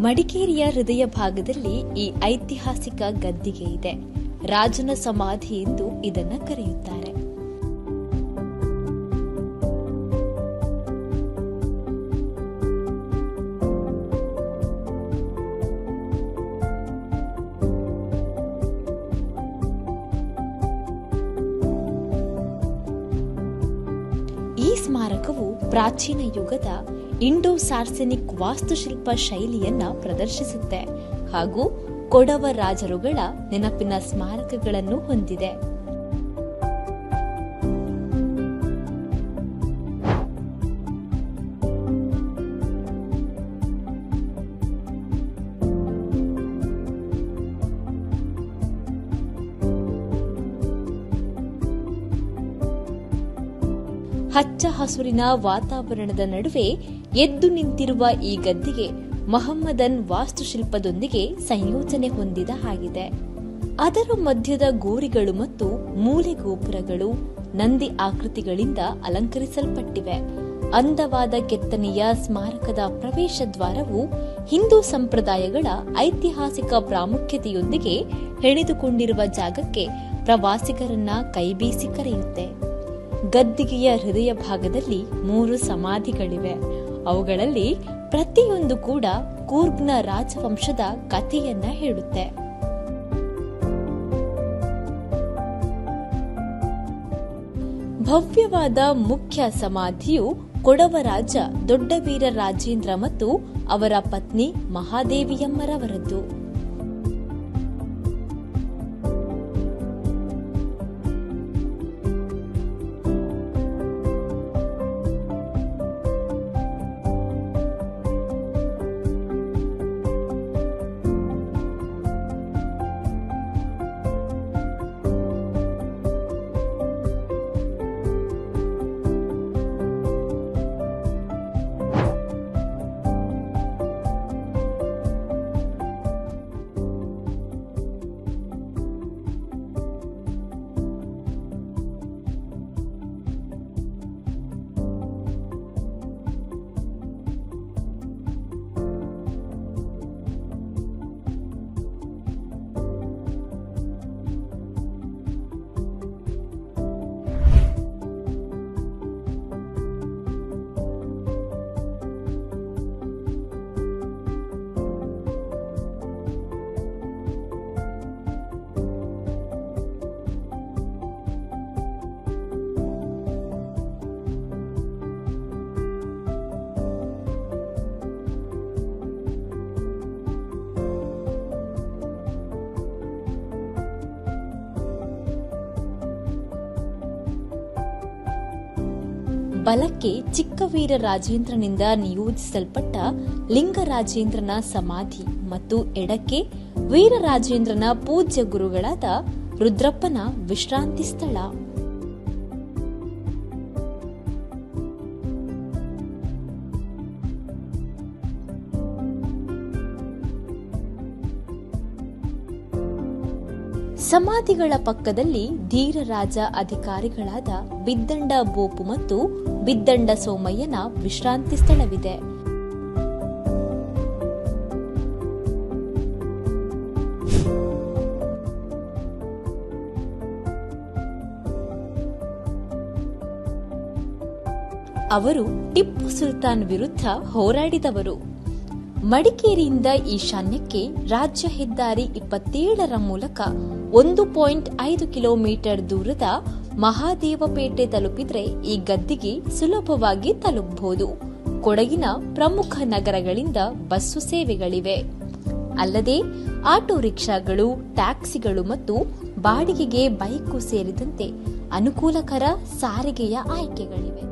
ಮಡಿಕೇರಿಯ ಹೃದಯ ಭಾಗದಲ್ಲಿ ಈ ಐತಿಹಾಸಿಕ ಗದ್ದಿಗೆ ಇದೆ. ರಾಜನ ಸಮಾಧಿ ಎಂದು ಇದನ್ನು ಕರೆಯುತ್ತಾರೆ. ಈ ಸ್ಮಾರಕವು ಪ್ರಾಚೀನ ಯುಗದ ಇಂಡೋ ಸಾರ್ಸೆನಿಕ್ ವಾಸ್ತುಶಿಲ್ಪ ಶೈಲಿಯನ್ನ ಪ್ರದರ್ಶಿಸುತ್ತೆ ಹಾಗೂ ಕೊಡವ ರಾಜರುಗಳ ನೆನಪಿನ ಸ್ಮಾರಕಗಳನ್ನು ಹೊಂದಿದೆ. ಹಚ್ಚ ಹಸುರಿನ ವಾತಾವರಣದ ನಡುವೆ ಎದ್ದು ನಿಂತಿರುವ ಈ ಗದ್ದಿಗೆ ಮಹಮ್ಮದನ್ ವಾಸ್ತುಶಿಲ್ಪದೊಂದಿಗೆ ಸಂಯೋಜನೆ ಹೊಂದಿದ ಹಾಗಿದೆ. ಅದರ ಮಧ್ಯದ ಗೋರಿಗಳು ಮತ್ತು ಮೂಲೆ ಗೋಪುರಗಳು ನಂದಿ ಆಕೃತಿಗಳಿಂದ ಅಲಂಕರಿಸಲ್ಪಟ್ಟಿವೆ. ಅಂದವಾದ ಕೆತ್ತನೆಯ ಸ್ಮಾರಕದ ಪ್ರವೇಶ ದ್ವಾರವು ಹಿಂದೂ ಸಂಪ್ರದಾಯಗಳ ಐತಿಹಾಸಿಕ ಪ್ರಾಮುಖ್ಯತೆಯೊಂದಿಗೆ ಹೆಣೆದುಕೊಂಡಿರುವ ಜಾಗಕ್ಕೆ ಪ್ರವಾಸಿಗರನ್ನ ಕೈಬೀಸಿ ಕರೆಯುತ್ತೆ. ಗದ್ದಿಗೆಯ ಹೃದಯ ಭಾಗದಲ್ಲಿ 3 ಸಮಾಧಿಗಳಿವೆ. ಅವುಗಳಲ್ಲಿ ಪ್ರತಿಯೊಂದು ಕೂಡ ಕೂರ್ಗ್ನ ರಾಜವಂಶದ ಕಥೆಯನ್ನ ಹೇಳುತ್ತೆ. ಭವ್ಯವಾದ ಮುಖ್ಯ ಸಮಾಧಿಯು ಕೊಡವ ರಾಜ ದೊಡ್ಡವೀರ ರಾಜೇಂದ್ರ ಮತ್ತು ಅವರ ಪತ್ನಿ ಮಹಾದೇವಿಯಮ್ಮರವರದ್ದು. ಬಲಕ್ಕೆ ಚಿಕ್ಕವೀರ ರಾಜೇಂದ್ರನಿಂದ ನಿಯೋಜಿಸಲ್ಪಟ್ಟ ಲಿಂಗರಾಜೇಂದ್ರನ ಸಮಾಧಿ ಮತ್ತು ಎಡಕ್ಕೆ ವೀರರಾಜೇಂದ್ರನ ಪೂಜ್ಯ ಗುರುಗಳಾದ ರುದ್ರಪ್ಪನ ವಿಶ್ರಾಂತಿ ಸ್ಥಳ. ಸಮಾಧಿಗಳ ಪಕ್ಕದಲ್ಲಿ ಧೀರ ರಾಜ ಅಧಿಕಾರಿಗಳಾದ ಬಿದ್ದಂಡ ಬೋಪು ಮತ್ತು ಬಿದ್ದಂಡ ಸೋಮಯ್ಯನ ವಿಶ್ರಾಂತಿ ಸ್ಥಳವಿದೆ. ಅವರು ಟಿಪ್ಪು ಸುಲ್ತಾನ್ ವಿರುದ್ಧ ಹೋರಾಡಿದವರು. ಮಡಿಕೇರಿಯಿಂದ ಈಶಾನ್ಯಕ್ಕೆ ರಾಜ್ಯ ಹೆದ್ದಾರಿ 27ರ ಮೂಲಕ 1.5 ಕಿಲೋಮೀಟರ್ ದೂರದ ಮಹಾದೇವಪೇಟೆ ತಲುಪಿದ್ರೆ ಈ ಗದ್ದಿಗೆ ಸುಲಭವಾಗಿ ತಲುಪಬಹುದು. ಕೊಡಗಿನ ಪ್ರಮುಖ ನಗರಗಳಿಂದ ಬಸ್ಸು ಸೇವೆಗಳಿವೆ. ಅಲ್ಲದೆ ಆಟೋ ರಿಕ್ಷಾಗಳು, ಟ್ಯಾಕ್ಸಿಗಳು ಮತ್ತು ಬಾಡಿಗೆಗೆ ಬೈಕು ಸೇರಿದಂತೆ ಅನುಕೂಲಕರ ಸಾರಿಗೆಯ ಆಯ್ಕೆಗಳಿವೆ.